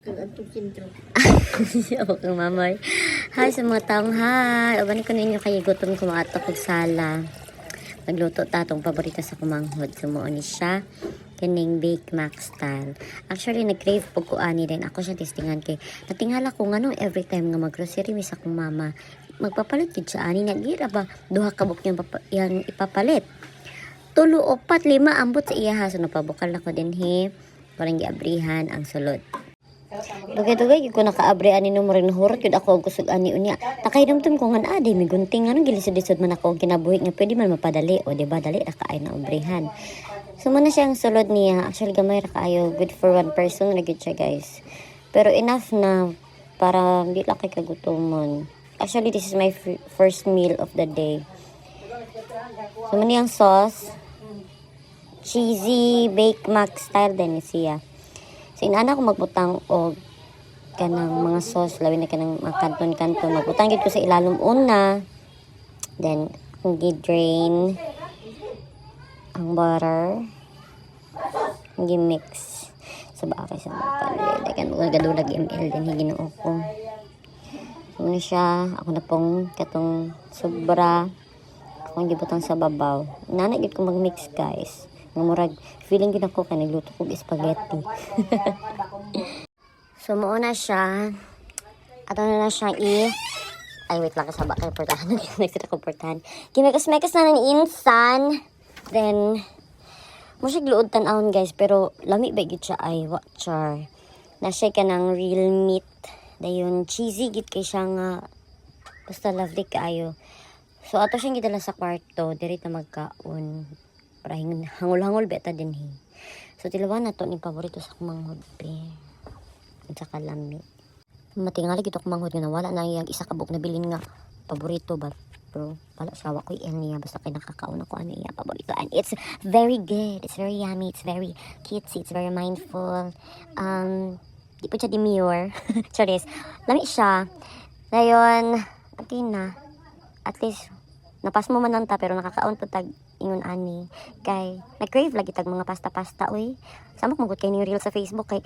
Kag-atong sentro. Ako kang mamay. Hi sa mga taong hi. O ko ninyo kayo gutom kumato kong sala. Nagluto tatong paborito sa kumanghod. Sumuo ni siya. Kining Bake Mac style. Actually, nag-crave po ko ani din. Ako siya testingan kay. Natingala ko nga nung every time nga mag-grocery mis akong mama. Magpapalit yun siya ani. Nagira ba? Duha kabuk yung ipapalit. 3, 4, 5 ambot sa iya. So, napabukal na ko din he. Parang giabrihan ang sulod. Dugay-dugay ko nakaabre ani no rin horot yun ako kusog ani unya. Nakaidumtum ko nga adi may gunting ano gilisod-lisod man ako kinabuhi nga pwede man mapadali o di ba dali ra kaay na obrehan. So man na siyang sulod niya. Actually gamay ra kaayo, good for one person na gid siya guys. Pero enough na para di lang kay kagutomon. Actually this is my first meal of the day. So man yang sauce cheesy Bake Mac style din siya. So, inana ko magbutang og kanang mga sauce, labi na kanang mga kanton-kanton. Magbutang gid ko sa ilalom una. Then, akong gi-drain ang butter. Gi-mix. So, baka sa mga palit. Dagan mo gadulag ml din higinuo ko. So, na siya. Ako na pong katong sobra. Akong gibutang sa babaw. Inana gid ko mag-mix guys. Nga murag feeling gid ako kay nagluto kog spaghetti. So mo na siya. Ato na siya ay wait lang kasaba kay portahan. Next ko portahan. Gimekas-mekas na ni insan. Then mo siya gluod tan-awon guys pero lami ba gid siya ay watchar. Na siya kanang real meat. Dayon cheesy gid kay siya nga basta lovely kaayo. So ato siyang gidala sa kwarto, diri ta magkaon. Para hangol-hangol beta din he. So tilawan na to ni paborito sa kumanghod pe. At saka lami. Matingali gito kumanghod nga nawala na yung isa kabuk na bilin nga paborito ba. Pero wala sawa ko yan niya basta kay nakakaon ako ano iya paborito. And it's very good. It's very yummy. It's very cutesy. It's very mindful. Di po siya demure. Charis. Lami siya. Dayon, okay na. At least napas mo man nanta pero nakakaon po tag ingon ani kay nag-crave lagi tag mga pasta-pasta oy. Samok magud kay ni reel sa Facebook kay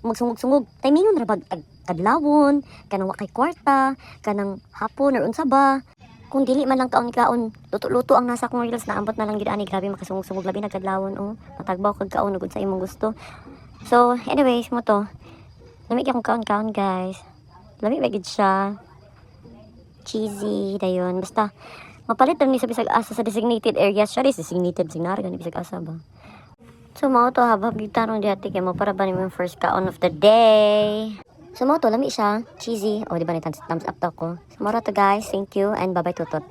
magsungog-sungog timingon ra bag kadlawon kanang wa kay kwarta kanang hapon or unsa ba kung dili man lang kaon luto-luto ang nasa akong reels na ambot na lang gid ani grabe makasungog-sungog labi nagkadlawon matagbaw kag kaon ug sa imong gusto. So anyways mo to lami akong kaon-kaon guys. Lami ba gid siya cheesy dayon basta mapalit lang ni sa bisag asa sa designated areas. Siya rin designated signal gani bisag asa ba. So mao to habang gitarong diati kay mo para ba ni mo first kaon of the day. So mao to lami siya cheesy. O di ba ni thumbs up to ko. So mao to guys. Thank you and bye bye tutot.